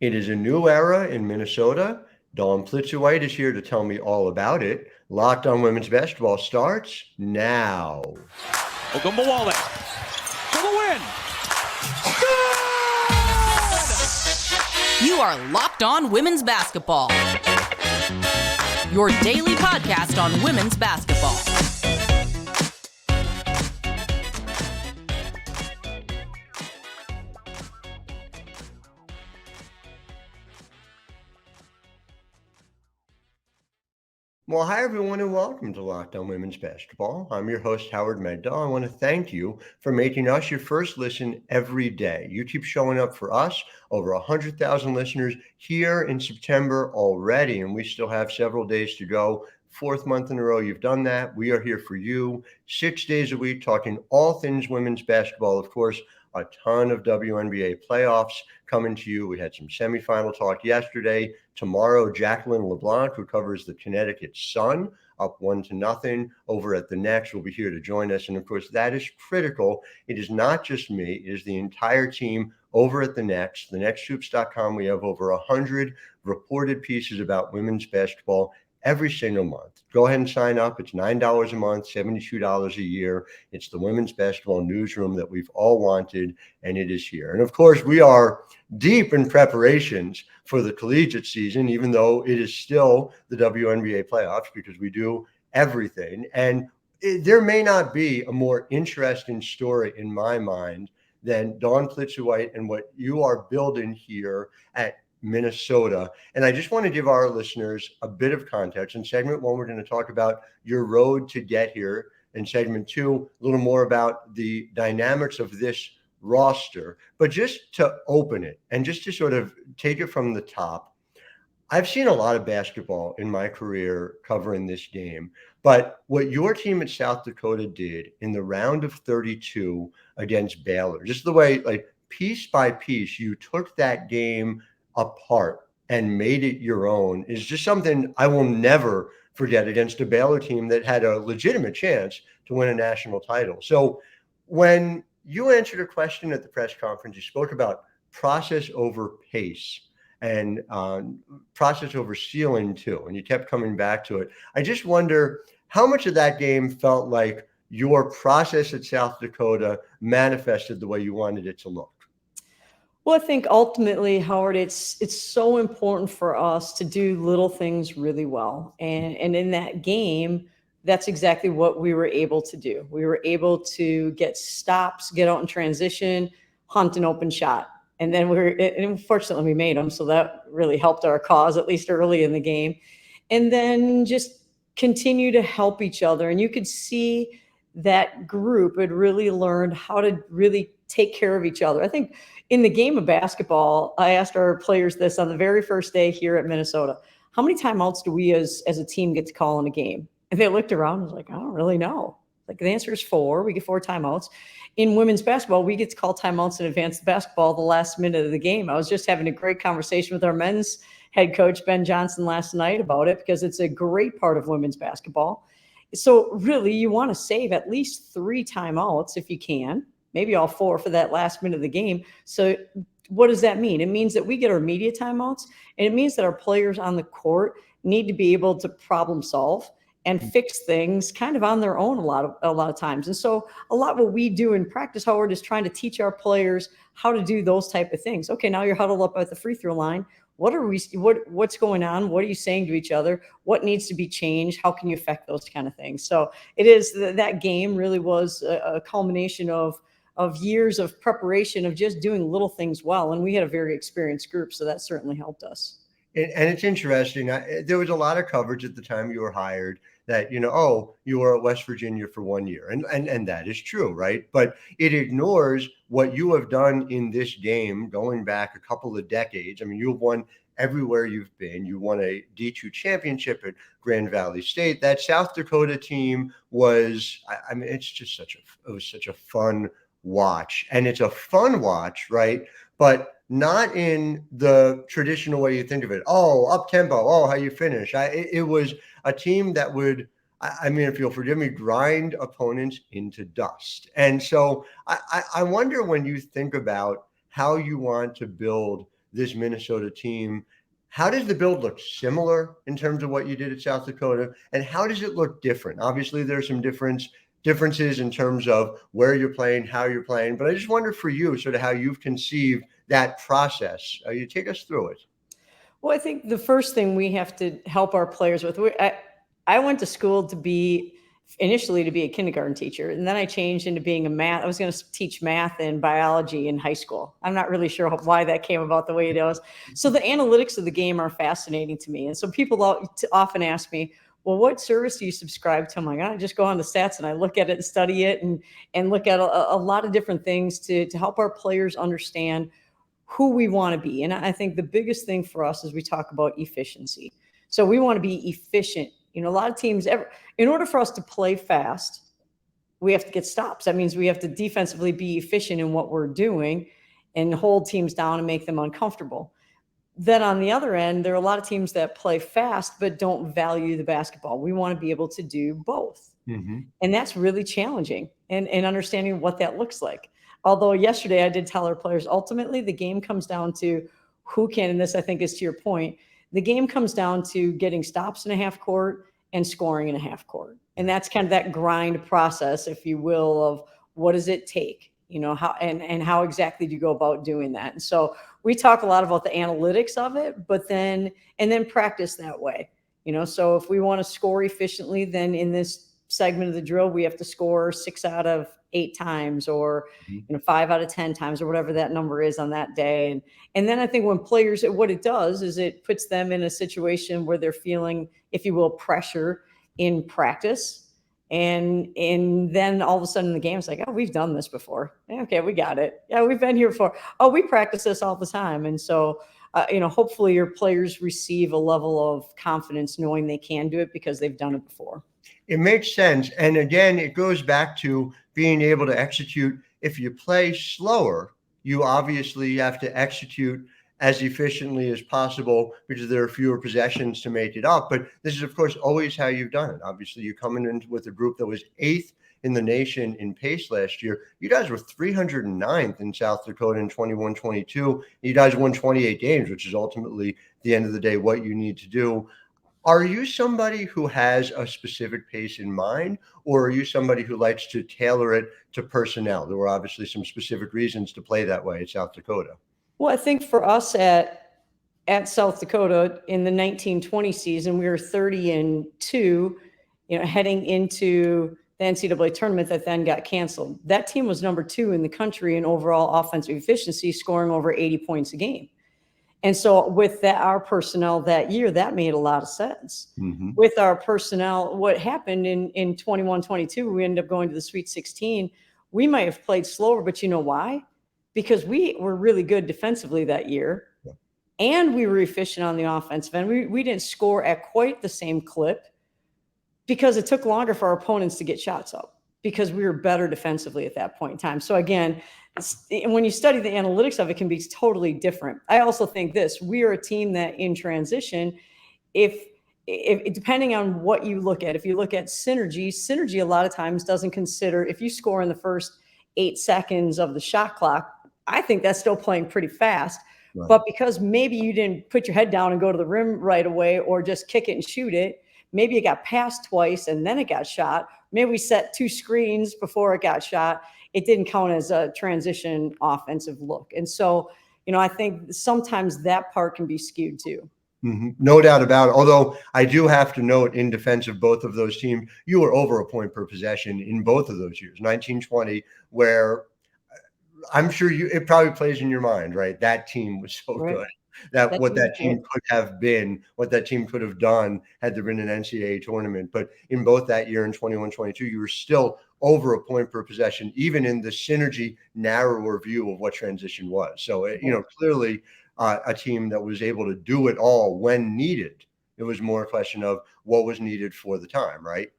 It is a new era in Minnesota. Dawn Plitzuweit is here to tell me all about it. Locked on Women's Basketball starts now. Ogunbowale for the win. Good! You are Locked On Women's Basketball, your daily podcast on women's basketball. Well, hi, everyone, and welcome to Locked On Women's Basketball. I'm your host, Howard Megdal. I want to thank you for making us your first listen every day. You keep showing up for us, over 100,000 listeners here in September already, and we still have several days to go. Fourth month in a row you've done that. We are here for you 6 days a week talking all things women's basketball. Of course, a ton of WNBA playoffs coming to you. We had some semifinal talk yesterday. Tomorrow, Jacqueline LeBlanc, who covers the Connecticut Sun, up 1-0 over at the Next, will be here to join us. And of course, that is critical. It is not just me, it is the entire team over at the Next, thenexthoops.com. We have over 100 reported pieces about women's basketball every single month. Go ahead and sign up. It's $9 a month, $72 a year. It's the women's basketball newsroom that we've all wanted, and it is here. And of course, we are deep in preparations for the collegiate season, even though it is still the WNBA playoffs, because we do everything. And there may not be a more interesting story in my mind than Dawn Plitzuweit and what you are building here at Minnesota. And I just want to give our listeners a bit of context. In segment one, we're going to talk about your road to get here. In segment two, a little more about the dynamics of this roster. But just to open it and just to sort of take it from the top, I've seen a lot of basketball in my career covering this game. But what your team at South Dakota did in the round of 32 against Baylor, just the way, like, piece by piece, you took that game apart and made it your own, is just something I will never forget against a Baylor team that had a legitimate chance to win a national title. So when you answered a question at the press conference, you spoke about process over pace and process over ceiling too, and you kept coming back to it. I just wonder how much of that game felt like your process at South Dakota manifested the way you wanted it to look. Well, I think ultimately, Howard, it's so important for us to do little things really well. And in that game, that's exactly what we were able to do. We were able to get stops, get out in transition, hunt an open shot. And then unfortunately, we made them. So that really helped our cause, at least early in the game. And then just continue to help each other. And you could see that group had really learned how to really take care of each other. I think in the game of basketball, I asked our players this on the very first day here at Minnesota: how many timeouts do we as a team get to call in a game? And they looked around and was like, I don't really know. Like, the answer is 4. We get 4 timeouts. In women's basketball, we get to call timeouts in advanced basketball the last minute of the game. I was just having a great conversation with our men's head coach, Ben Johnson, last night about it, because it's a great part of women's basketball. So really, you want to save at least 3 timeouts if you can, maybe all 4 for that last minute of the game. So what does that mean? It means that we get our media timeouts, and it means that our players on the court need to be able to problem solve and fix things kind of on their own a lot of times. And so a lot what we do in practice, Howard, is trying to teach our players how to do those type of things. Okay, now you're huddled up at the free throw line. What's going on? What are you saying to each other? What needs to be changed? How can you affect those kind of things? So it is that game really was a culmination of years of preparation of just doing little things well. And we had a very experienced group, so that certainly helped us. And it's interesting. There was a lot of coverage at the time you were hired that, you were at West Virginia for 1 year. And that is true, right? But it ignores what you have done in this game going back a couple of decades. I mean, you've won everywhere you've been. You won a D2 championship at Grand Valley State. That South Dakota team was, it was such a fun watch. And it's a fun watch, right? But not in the traditional way you think of it. Oh, up tempo. Oh, how you finish. It was a team that would, if you'll forgive me, grind opponents into dust. And so I wonder, when you think about how you want to build this Minnesota team. How does the build look similar in terms of what you did at South Dakota? And how does it look different? Obviously, there's some differences in terms of where you're playing, how you're playing. But I just wonder for you, sort of how you've conceived that process. You take us through it. Well, I think the first thing we have to help our players with, I went to school initially to be a kindergarten teacher, and then I changed into being I was going to teach math and biology in high school. I'm not really sure why that came about the way it was. So the analytics of the game are fascinating to me. And so people often ask me, well, what service do you subscribe to? I'm like, I just go on the stats and I look at it and study it and look at a lot of different things to help our players understand who we want to be. And I think the biggest thing for us is we talk about efficiency. So we want to be efficient. A lot of teams, in order for us to play fast, we have to get stops. That means we have to defensively be efficient in what we're doing and hold teams down and make them uncomfortable. Then on the other end, there are a lot of teams that play fast but don't value the basketball. We want to be able to do both. Mm-hmm. And that's really challenging and understanding what that looks like. Although yesterday I did tell our players, ultimately the game comes down to who can, and this I think is to your point, the game comes down to getting stops in a half court and scoring in a half court. And that's kind of that grind process, if you will, of what does it take, how and how exactly do you go about doing that? And so we talk a lot about the analytics of it, but then practice that way. So if we want to score efficiently, then in this segment of the drill, we have to score 6 out of 8 times or 5 out of 10 times or whatever that number is on that day. And then I think when players, what it does is it puts them in a situation where they're feeling, if you will, pressure in practice. And then all of a sudden in the game, it's like, oh, we've done this before. Okay, we got it. Yeah, we've been here before. Oh, we practice this all the time. And so, hopefully your players receive a level of confidence knowing they can do it because they've done it before. It makes sense. And again, it goes back to being able to execute. If you play slower, you obviously have to execute as efficiently as possible because there are fewer possessions to make it up. But this is, of course, always how you've done it. Obviously, you're coming in with a group that was 8th in the nation in pace last year. You guys were 309th in South Dakota in 21-22. You guys won 28 games, which is ultimately, at the end of the day, what you need to do. Are you somebody who has a specific pace in mind, or are you somebody who likes to tailor it to personnel? There were obviously some specific reasons to play that way at South Dakota. Well, I think for us at South Dakota in the 1920 season, we were 30-2, heading into the NCAA tournament that then got canceled. That team was number 2 in the country in overall offensive efficiency, scoring over 80 points a game. And so with our personnel that year, that made a lot of sense. Mm-hmm. With our personnel, what happened in 21-22, we ended up going to the Sweet 16. We might have played slower, but you know why? Because we were really good defensively that year. Yeah. And we were efficient on the offensive end. We didn't score at quite the same clip because it took longer for our opponents to get shots up because we were better defensively at that point in time. So again, when you study the analytics of it, can be totally different. I also think we are a team that in transition, if depending on what you look at, if you look at synergy a lot of times doesn't consider if you score in the first 8 seconds of the shot clock, I think that's still playing pretty fast. Right. But because maybe you didn't put your head down and go to the rim right away or just kick it and shoot it, maybe it got passed twice and then it got shot. Maybe we set 2 screens before it got shot. It didn't count as a transition offensive look. And so, I think sometimes that part can be skewed too. Mm-hmm. No doubt about it. Although I do have to note in defense of both of those teams, you were over a point per possession in both of those years, 19-20, where I'm sure it probably plays in your mind, right? That team was so right. good. What that team could have been, what that team could have done had there been an NCAA tournament. But in both that year in 21-22, you were still over a point per possession, even in the synergy narrower view of what transition was. So, clearly a team that was able to do it all when needed. It was more a question of what was needed for the time, right?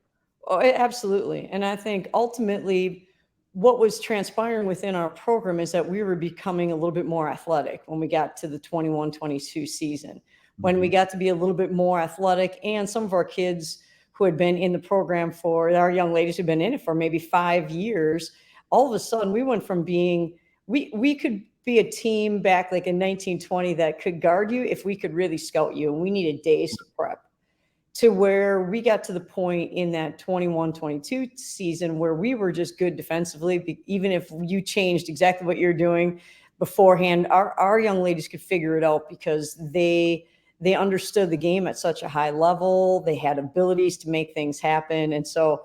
Oh, absolutely. And I think ultimately what was transpiring within our program is that we were becoming a little bit more athletic when we got to the 21-22 season, when we got to be a little bit more athletic. And some of our kids who had been in the program our young ladies who'd been in it for maybe 5 years, all of a sudden we went from being, we could be a team back like in 1920 that could guard you if we could really scout you, and we needed days to prep, to where we got to the point in that 21-22 season where we were just good defensively. Even if you changed exactly what you're doing beforehand, our young ladies could figure it out because they understood the game at such a high level. They had abilities to make things happen. And so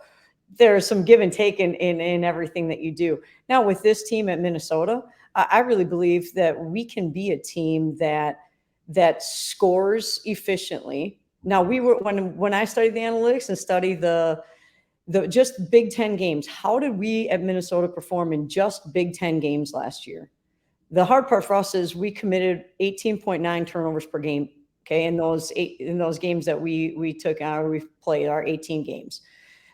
there's some give and take in everything that you do. Now with this team at Minnesota, I really believe that we can be a team that scores efficiently. Now we were, when I studied the analytics and studied the just Big Ten games, how did we at Minnesota perform in just Big Ten games last year? The hard part for us is we committed 18.9 turnovers per game. Okay, in those games that we took out, we played our 18 games.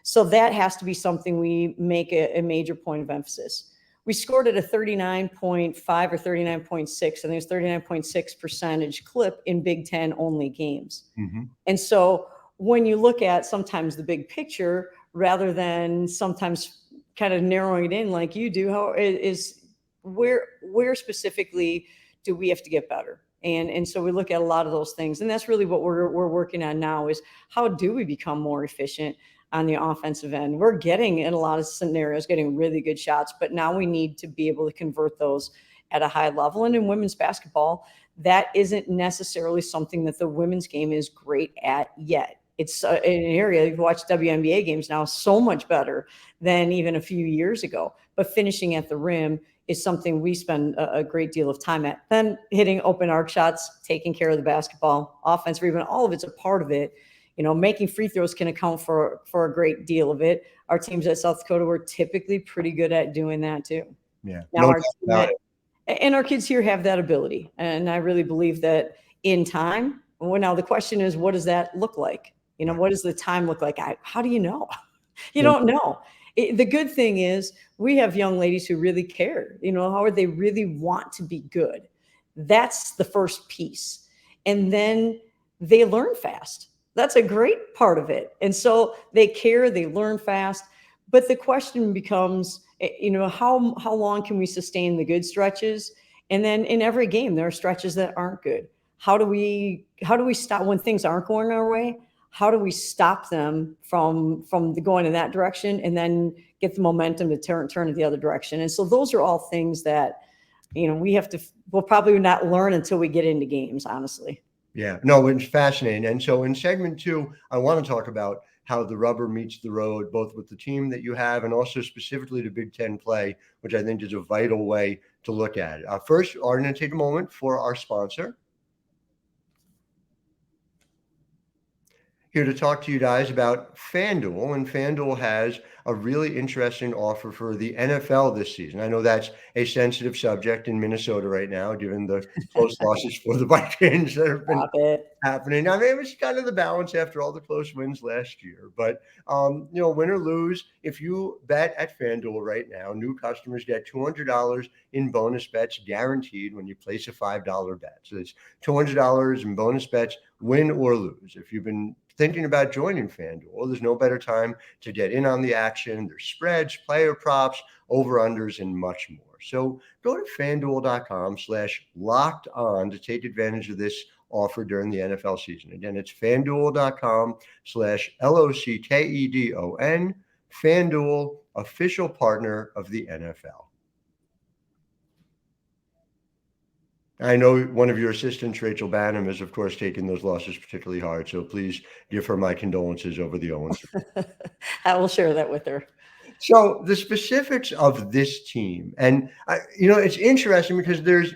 So that has to be something we make a major point of emphasis. We scored at a 39.5 or 39.6, I think it's 39.6% clip in Big Ten only games. Mm-hmm. And so when you look at sometimes the big picture, rather than sometimes kind of narrowing it in like you do, how is where specifically do we have to get better? And so we look at a lot of those things, and that's really what we're working on now is how do we become more efficient on the offensive end. We're getting, in a lot of scenarios, getting really good shots, but now we need to be able to convert those at a high level. And in women's basketball, that isn't necessarily something that the women's game is great at yet. It's an area, you've watched WNBA games now, so much better than even a few years ago. But finishing at the rim is something we spend a great deal of time at. Then hitting open arc shots, taking care of the basketball, offense rebound, all of it's a part of it. You know, making free throws can account for a great deal of it. Our teams at South Dakota were typically pretty good at doing that too. Yeah. Now our kids here have that ability. And I really believe that in time, well, now the question is, what does that look like? You know, what does the time look like? How do you know? You don't know. The good thing is we have young ladies who really care, you know, how they really want to be good. That's the first piece. And then they learn fast. That's a great part of it. And so they care, they learn fast. But the question becomes, you know, how long can we sustain the good stretches? And then in every game, there are stretches that aren't good. How do we stop when things aren't going our way? How do we stop them from going in that direction and then get the momentum to turn in the other direction? And so those are all things that, you know, we'll probably not learn until we get into games, honestly. Yeah, no, it's fascinating. And so in segment 2, I want to talk about how the rubber meets the road, both with the team that you have and also specifically the Big Ten play, which I think is a vital way to look at it. First, we're going to take a moment for our sponsor. Here to talk to you guys about FanDuel, and FanDuel has a really interesting offer for the NFL this season. I know that's a sensitive subject in Minnesota right now, given the close losses for the Vikings that have been happening. I mean, it was kind of the balance after all the close wins last year. But, you know, win or lose, if you bet at FanDuel right now, new customers get $200 in bonus bets guaranteed when you place a $5 bet. So it's $200 in bonus bets, win or lose. If you've been thinking about joining FanDuel, there's no better time to get in on the action. There's spreads, player props, over-unders, and much more. So go to FanDuel.com/locked-on to take advantage of this offer during the NFL season. Again, it's FanDuel.com/LOCKEDON. FanDuel, official partner of the NFL. I know one of your assistants, Rachel Banham, is, of course, taking those losses particularly hard. So please give her my condolences over the Owens. I will share that with her. So the specifics of this team, and you know, it's interesting because there's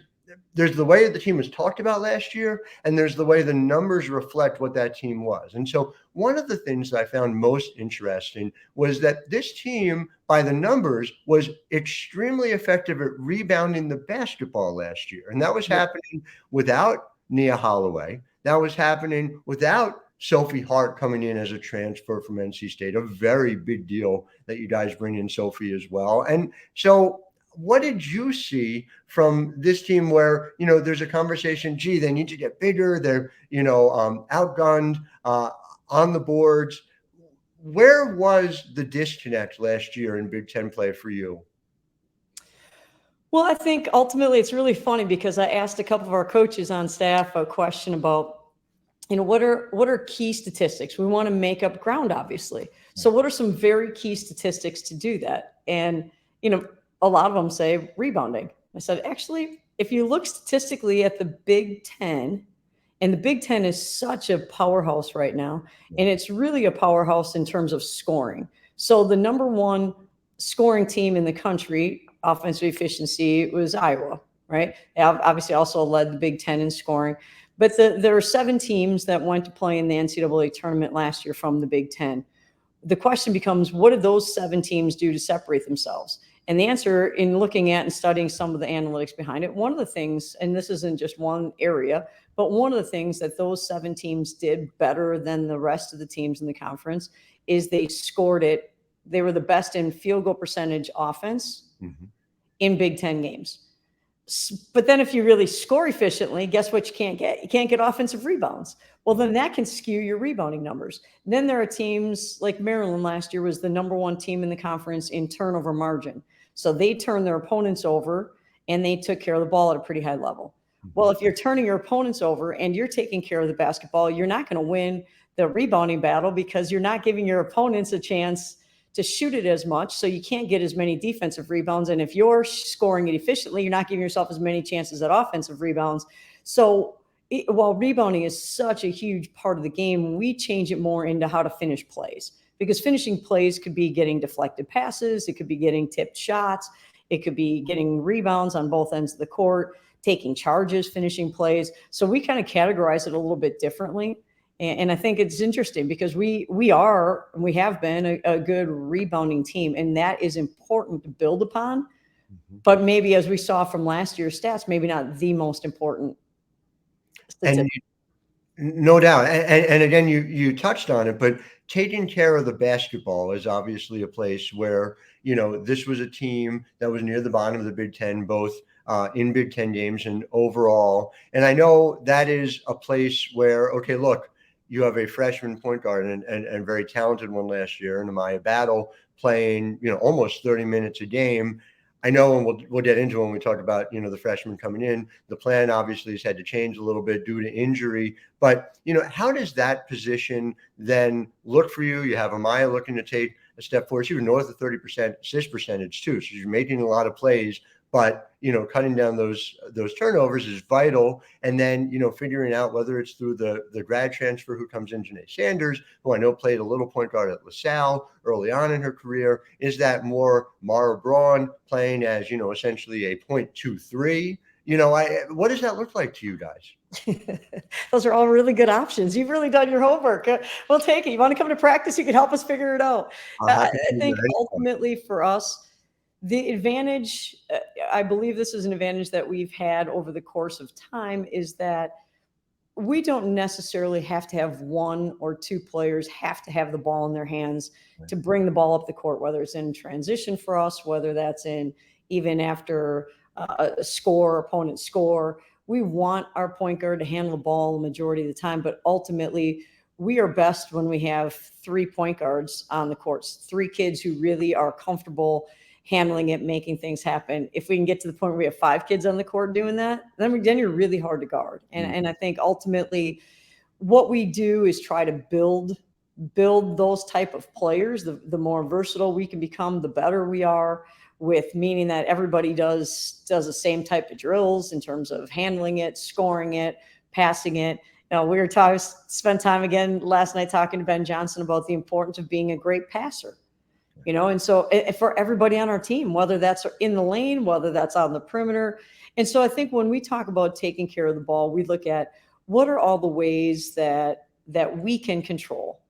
the way that the team was talked about last year, and there's the way the numbers reflect what that team was. And so one of the things that I found most interesting was that this team, by the numbers, was extremely effective at rebounding the basketball last year. And that was happening without Nia Holloway. That was happening without Sophie Hart coming in as a transfer from NC State, a very big deal that you guys bring in Sophie as well. And so what did you see from this team where, you know, there's a conversation, gee, they need to get bigger. They're, you know, outgunned on the boards. Where was the disconnect last year in Big Ten play for you? Well, I think ultimately it's really funny because I asked a couple of our coaches on staff a question about, what are key statistics? We want to make up ground, obviously. So what are some very key statistics to do that? And, a lot of them say rebounding. I said, actually, if you look statistically at the Big Ten, and the Big Ten is such a powerhouse right now, and it's really a powerhouse in terms of scoring. So the number one scoring team in the country, offensive efficiency, was Iowa, right? They obviously also led the Big Ten in scoring. But there are 7 teams that went to play in the NCAA tournament last year from the Big Ten. The question becomes, what did those 7 teams do to separate themselves? And the answer, in looking at and studying some of the analytics behind it, one of the things, and this isn't just one area, but one of the things that those 7 teams did better than the rest of the teams in the conference is they scored it. They were the best in field goal percentage offense in Big Ten games. But then if you really score efficiently, guess what you can't get? You can't get offensive rebounds. Well, then that can skew your rebounding numbers. And then there are teams like Maryland last year was the number 1 team in the conference in turnover margin. So they turned their opponents over and they took care of the ball at a pretty high level. Well, if you're turning your opponents over and you're taking care of the basketball, you're not going to win the rebounding battle because you're not giving your opponents a chance to shoot it as much. So you can't get as many defensive rebounds. And if you're scoring it efficiently, you're not giving yourself as many chances at offensive rebounds. So while rebounding is such a huge part of the game, we change it more into how to finish plays, because finishing plays could be getting deflected passes. It could be getting tipped shots. It could be getting rebounds on both ends of the court, taking charges, finishing plays. So we kind of categorize it a little bit differently. And I think it's interesting because we have been a good rebounding team, and that is important to build upon. But maybe, as we saw from last year's stats, maybe not the most important statistic. And no doubt. And again, you touched on it, but taking care of the basketball is obviously a place where, this was a team that was near the bottom of the Big Ten, both in Big Ten games and overall. And I know that is a place where, okay, look, you have a freshman point guard and very talented one last year, and Amaya Battle playing, almost 30 minutes a game. I know, and we'll get into when we talk about, the freshmen coming in. The plan obviously has had to change a little bit due to injury. But, how does that position then look for you? You have Amaya looking to take a step forward. She was north of 30% assist percentage too. So she's making a lot of plays. But, cutting down those turnovers is vital. And then, figuring out whether it's through the grad transfer who comes in, Janae Sanders, who I know played a little point guard at LaSalle early on in her career. Is that more Mara Braun playing as, essentially a 0.23? What does that look like to you guys? Those are all really good options. You've really done your homework. We'll take it. You want to come to practice? You can help us figure it out. I think ultimately for us, the advantage, I believe this is an advantage that we've had over the course of time, is that we don't necessarily have to have 1 or 2 players have to have the ball in their hands to bring the ball up the court, whether it's in transition for us, whether that's in even after a opponent score. We want our point guard to handle the ball the majority of the time, but ultimately we are best when we have 3 point guards on the courts, 3 kids who really are comfortable handling it, making things happen. If we can get to the point where we have 5 kids on the court doing that, then you're really hard to guard. And I think ultimately what we do is try to build those type of players. The more versatile we can become, the better we are, with meaning that everybody does the same type of drills in terms of handling it, scoring it, passing it. We were spent time again last night talking to Ben Johnson about the importance of being a great passer. And so for everybody on our team, whether that's in the lane, whether that's on the perimeter. And so I think when we talk about taking care of the ball, we look at what are all the ways that we can control.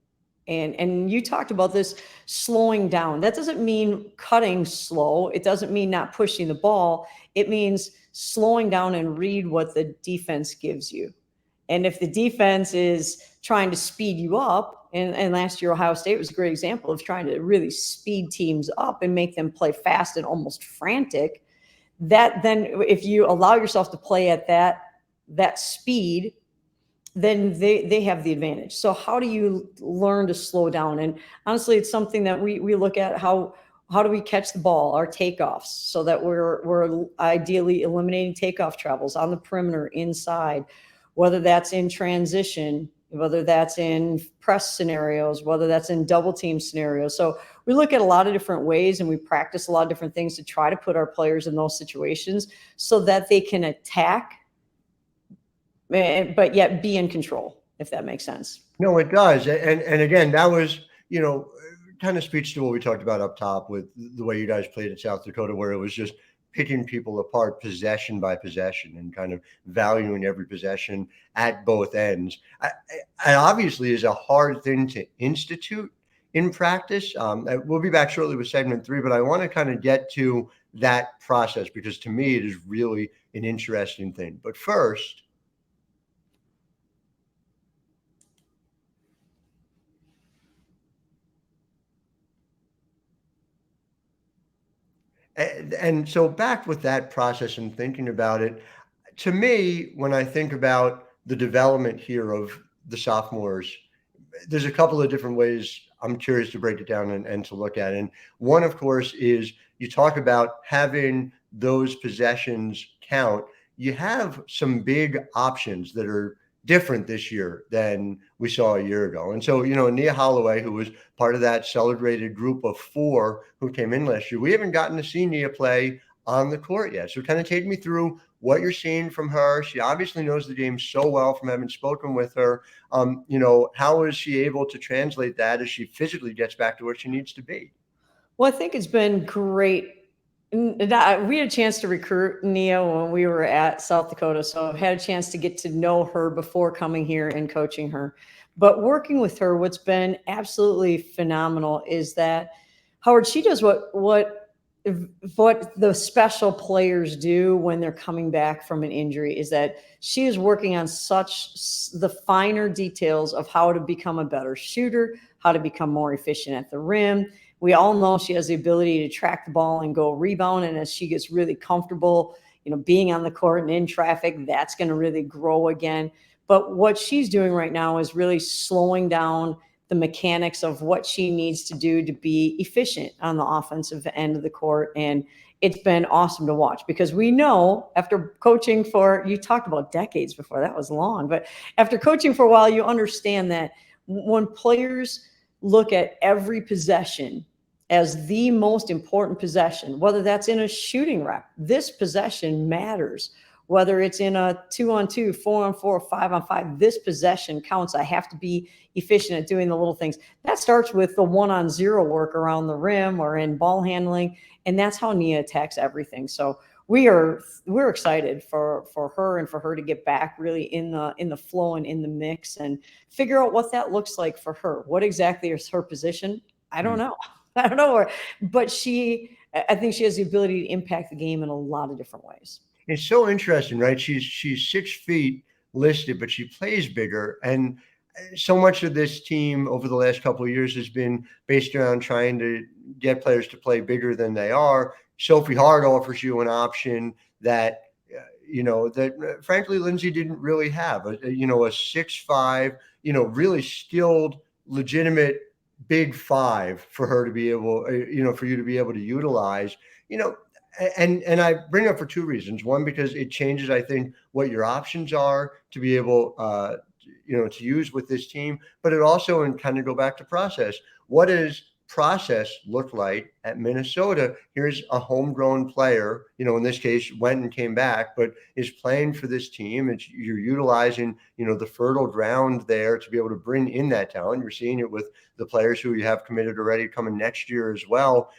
And you talked about this slowing down. That doesn't mean cutting slow. It doesn't mean not pushing the ball. It means slowing down and read what the defense gives you. And if the defense is trying to speed you up, and last year Ohio State was a great example of trying to really speed teams up and make them play fast and almost frantic, that then if you allow yourself to play at that speed, then they have the advantage. So how do you learn to slow down? And honestly, it's something that we look at how how do we catch the ball, our takeoffs, so that we're ideally eliminating takeoff travels on the perimeter, inside, whether that's in transition, whether that's in press scenarios, whether that's in double team scenarios. So we look at a lot of different ways, and we practice a lot of different things to try to put our players in those situations so that they can attack, but yet be in control, if that makes sense. No, it does. And again, that was, kind of speaks to what we talked about up top with the way you guys played at South Dakota, where it was just picking people apart possession by possession and kind of valuing every possession at both ends. And obviously is a hard thing to institute in practice. We'll be back shortly with segment 3, but I want to kind of get to that process because to me it is really an interesting thing. But first, and so back with that process and thinking about it, to me, when I think about the development here of the sophomores, there's a couple of different ways I'm curious to break it down and to look at it. And one, of course, is you talk about having those possessions count. You have some big options that are different this year than we saw a year ago. And so, Nia Holloway, who was part of that celebrated group of 4 who came in last year, we haven't gotten to see Nia play on the court yet. So kind of take me through what you're seeing from her. She obviously knows the game so well from having spoken with her. How is she able to translate that as she physically gets back to where she needs to be? Well, I think it's been great. We had a chance to recruit Nia when we were at South Dakota, so I've had a chance to get to know her before coming here and coaching her. But working with her, what's been absolutely phenomenal is that, Howard, she does what the special players do when they're coming back from an injury, is that she is working on the finer details of how to become a better shooter, how to become more efficient at the rim. We all know she has the ability to track the ball and go rebound. And as she gets really comfortable, being on the court and in traffic, that's going to really grow again. But what she's doing right now is really slowing down the mechanics of what she needs to do to be efficient on the offensive end of the court. And it's been awesome to watch because we know after coaching you talked about decades before, that was long, but after coaching for a while, you understand that when players look at every possession as the most important possession, whether that's in a shooting rep, this possession matters. Whether it's in a 2-on-2, 4-on-4, 5-on-5, this possession counts. I have to be efficient at doing the little things. That starts with the 1-on-0 work around the rim or in ball handling, and that's how Nia attacks everything. So we're excited for her and for her to get back really in the flow and in the mix and figure out what that looks like for her. What exactly is her position? I don't know. I don't know her, but I think she has the ability to impact the game in a lot of different ways. It's so interesting, right? She's 6 feet listed, but she plays bigger. And so much of this team over the last couple of years has been based around trying to get players to play bigger than they are. Sophie Hart offers you an option that, that frankly, Lindsay didn't really have. A 6'5", really skilled, legitimate big 5 for her to be able, for you to be able to utilize, And I bring up for 2 reasons. One, because it changes, I think, what your options are to be able, to use with this team. But it also, and kind of go back to process, what does process look like at Minnesota? Here's a homegrown player, in this case, went and came back, but is playing for this team. You're utilizing, the fertile ground there to be able to bring in that talent. You're seeing it with the players who you have committed already coming next year as well.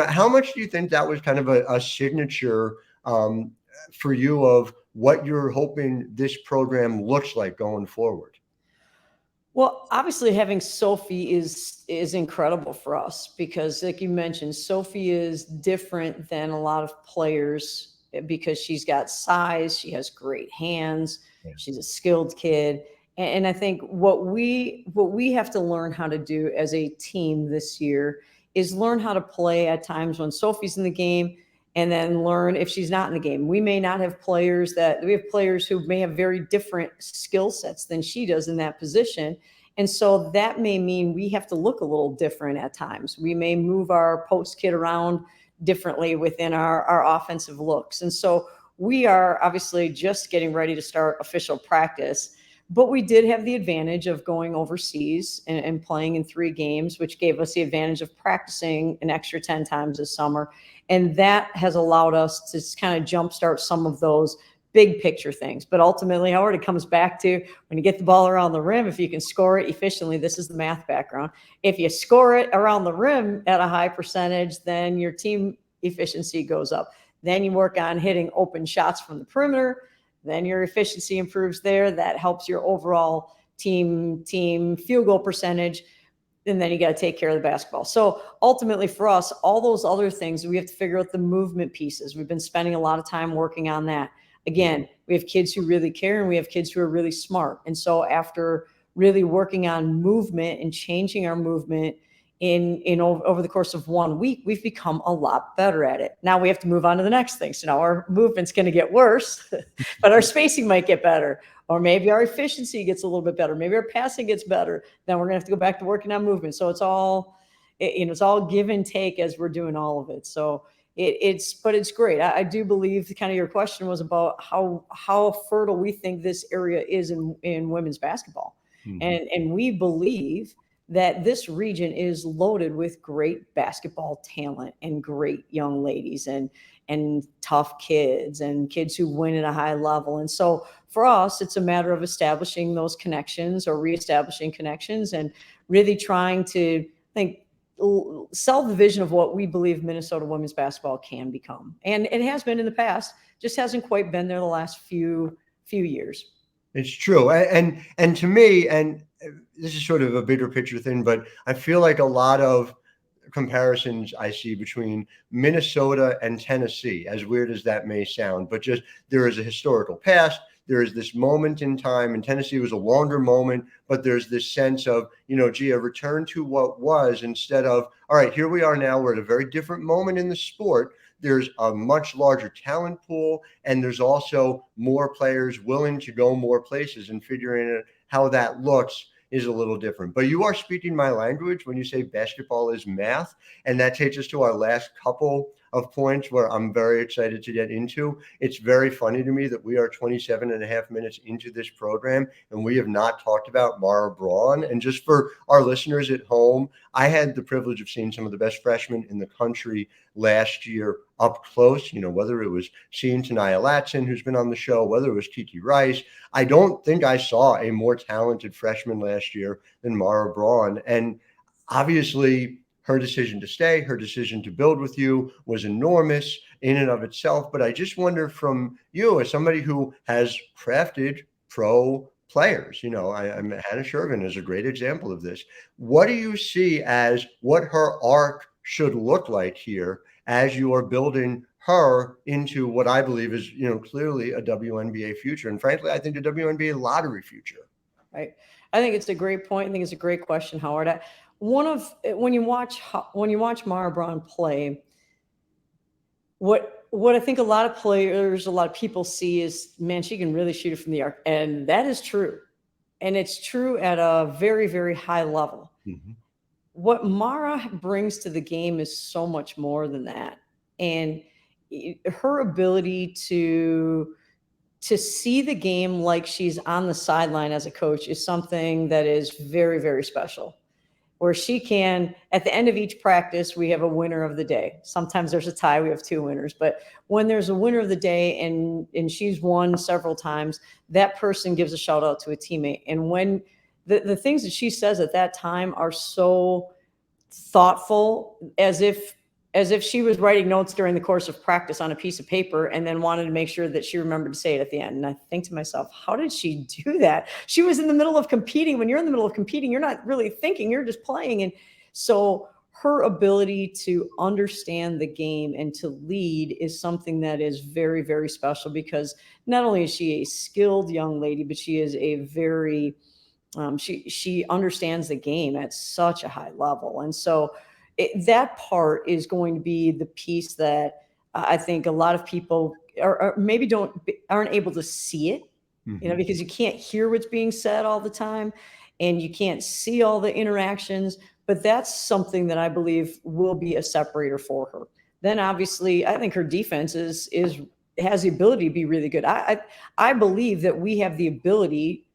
How much do you think that was kind of a signature for you of what you're hoping this program looks like going forward? Well, obviously having Sophie is incredible for us because, like you mentioned, Sophie is different than a lot of players because she's got size, she has great hands, she's a skilled kid. And I think what we have to learn how to do as a team this year is learn how to play at times when Sophie's in the game and then learn if she's not in the game. We may not have we have players who may have very different skill sets than she does in that position. And so that may mean we have to look a little different at times. We may move our post kid around differently within our offensive looks. And so we are obviously just getting ready to start official practice, but we did have the advantage of going overseas and playing in 3 games, which gave us the advantage of practicing an extra 10 times this summer. And that has allowed us to kind of jumpstart some of those big picture things. But ultimately, Howard, it comes back to when you get the ball around the rim, if you can score it efficiently, this is the math background. If you score it around the rim at a high percentage, then your team efficiency goes up. Then you work on hitting open shots from the perimeter. Then your efficiency improves there. That helps your overall team field goal percentage. And then you got to take care of the basketball. So ultimately for us, all those other things, we have to figure out the movement pieces. We've been spending a lot of time working on that. Again, we have kids who really care and we have kids who are really smart. And so after really working on movement and changing our movement over the course of 1 week, we've become a lot better at it. Now we have to move on to the next thing. So now our movement's going to get worse, but our spacing might get better, or maybe our efficiency gets a little bit better. Maybe our passing gets better. Then we're going to have to go back to working on movement. So it's all give and take as we're doing all of it. So it's great. I do believe kind of your question was about how fertile we think this area is in women's basketball. Mm-hmm. And we believe that this region is loaded with great basketball talent and great young ladies and tough kids and kids who win at a high level. And so for us, it's a matter of establishing those connections or reestablishing connections and really trying to sell the vision of what we believe Minnesota women's basketball can become. And it has been in the past, just hasn't quite been there the last few years. It's true. And to me, and this is sort of a bigger picture thing, but I feel like a lot of comparisons I see between Minnesota and Tennessee, as weird as that may sound, but just there is a historical past. There is this moment in time, and Tennessee was a longer moment, but there's this sense of, a return to what was instead of, all right, here we are now. We're at a very different moment in the sport. There's a much larger talent pool, and there's also more players willing to go more places, and figuring out how that looks is a little different. But you are speaking my language when you say basketball is math, and that takes us to our last couple of points where I'm very excited to get into. It's very funny to me that we are 27 and a half minutes into this program and we have not talked about Mara Braun. And just for our listeners at home, I had the privilege of seeing some of the best freshmen in the country last year up close, whether it was seeing Tanaya Latson, who's been on the show, whether it was Kiki Rice. I don't think I saw a more talented freshman last year than Mara Braun. And obviously, her decision to stay, her decision to build with you was enormous in and of itself. But I just wonder from you, as somebody who has crafted pro players, Hannah Shervin is a great example of this. What do you see as what her arc should look like here as you are building her into what I believe is, clearly a WNBA future? And frankly, I think a WNBA lottery future. Right. I think it's a great point. I think it's a great question, Howard. When you watch Mara Braun play, what I think a lot of people see is, man, she can really shoot it from the arc. And that is true. And it's true at a very, very high level. Mm-hmm. What Mara brings to the game is so much more than that. And her ability to see the game like she's on the sideline as a coach is something that is very, very special. Where she can, at the end of each practice, we have a winner of the day. Sometimes there's a tie, we have 2 winners. But when there's a winner of the day and she's won several times, that person gives a shout out to a teammate. And when the things that she says at that time are so thoughtful, as if she was writing notes during the course of practice on a piece of paper and then wanted to make sure that she remembered to say it at the end. And I think to myself, how did she do that? She was in the middle of competing. When you're in the middle of competing, you're not really thinking, you're just playing. And so her ability to understand the game and to lead is something that is very, very special, because not only is she a skilled young lady, but she is a very, she understands the game at such a high level. And so that part is going to be the piece that I think a lot of people aren't able to see it, because you can't hear what's being said all the time. and you can't see all the interactions, but that's something that I believe will be a separator for her. Then obviously I think her defense has the ability to be really good. I believe that we have the ability,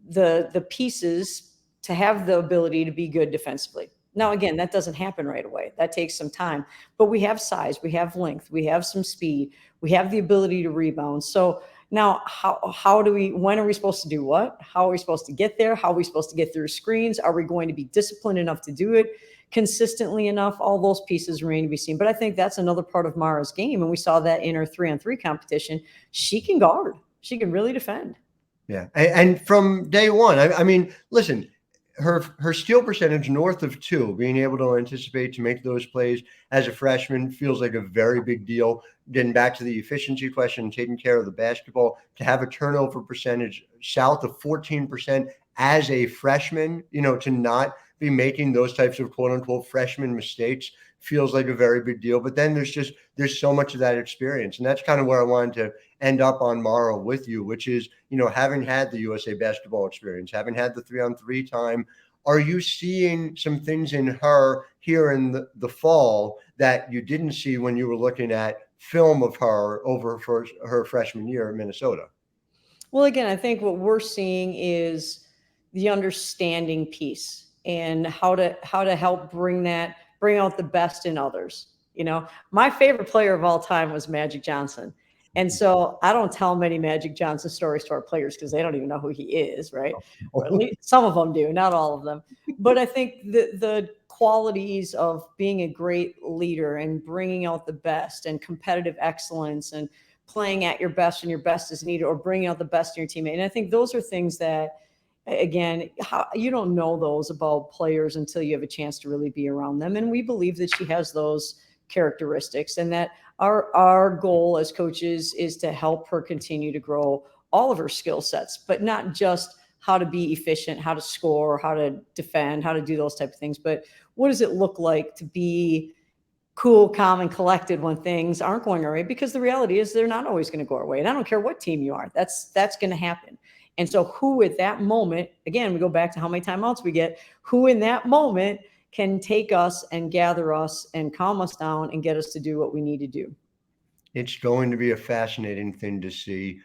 the pieces to have the ability to be good defensively. Now, again, that doesn't happen right away. That takes some time, but we have size, we have length, we have some speed, we have the ability to rebound. So now when are we supposed to do what? How are we supposed to get there? How are we supposed to get through screens? Are we going to be disciplined enough to do it consistently enough? All those pieces remain to be seen. But I think that's another part of Mara's game. And we saw that in her 3-on-3 competition. She can guard. She can really defend. Yeah. And from day one, I mean, listen, her steal percentage north of 2, being able to anticipate to make those plays as a freshman feels like a very big deal. Getting back to the efficiency question, taking care of the basketball, to have a turnover percentage south of 14% as a freshman, to not be making those types of quote unquote freshman mistakes feels like a very big deal. But then there's so much of that experience. And that's kind of where I wanted to end up on Mara with you, which is, having had the USA basketball experience, having had the 3-on-3 time, are you seeing some things in her here in the fall that you didn't see when you were looking at film of her over her freshman year in Minnesota? Well, again, I think what we're seeing is the understanding piece and how to help bring out the best in others. My favorite player of all time was Magic Johnson. And so I don't tell many Magic Johnson stories to our players because they don't even know who he is, right? Or at least some of them do, not all of them. But I think the qualities of being a great leader and bringing out the best and competitive excellence and playing at your best when your best is needed, or bringing out the best in your teammate. And I think those are things that, again, you don't know those about players until you have a chance to really be around them. And we believe that she has those characteristics, and that our goal as coaches is to help her continue to grow all of her skill sets, but not just how to be efficient, how to score, how to defend, how to do those type of things. But what does it look like to be cool, calm, and collected when things aren't going our way? Because the reality is they're not always going to go our way. And I don't care what team you are, that's going to happen. And so who at that moment, again, we go back to how many timeouts we get, who in that moment can take us and gather us and calm us down and get us to do what we need to do. It's going to be a fascinating thing to see.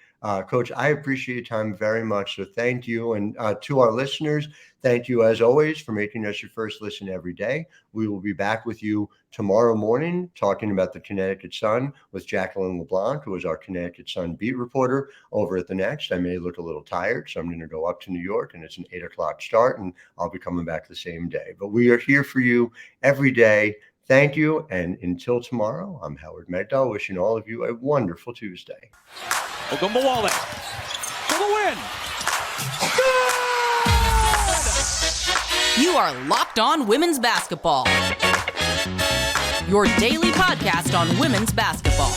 Coach, I appreciate your time very much. So thank you. And to our listeners, thank you as always for making us your first listen every day. We will be back with you tomorrow morning talking about the Connecticut Sun with Jacqueline LeBlanc, who is our Connecticut Sun beat reporter over at the Next. I may look a little tired, so I'm going to go up to New York, and it's an 8:00 start, and I'll be coming back the same day. But we are here for you every day. Thank you. And until tomorrow, I'm Howard Megdal, wishing all of you a wonderful Tuesday. Ogunbowale for the win. Good! You are Locked On Women's Basketball, your daily podcast on women's basketball.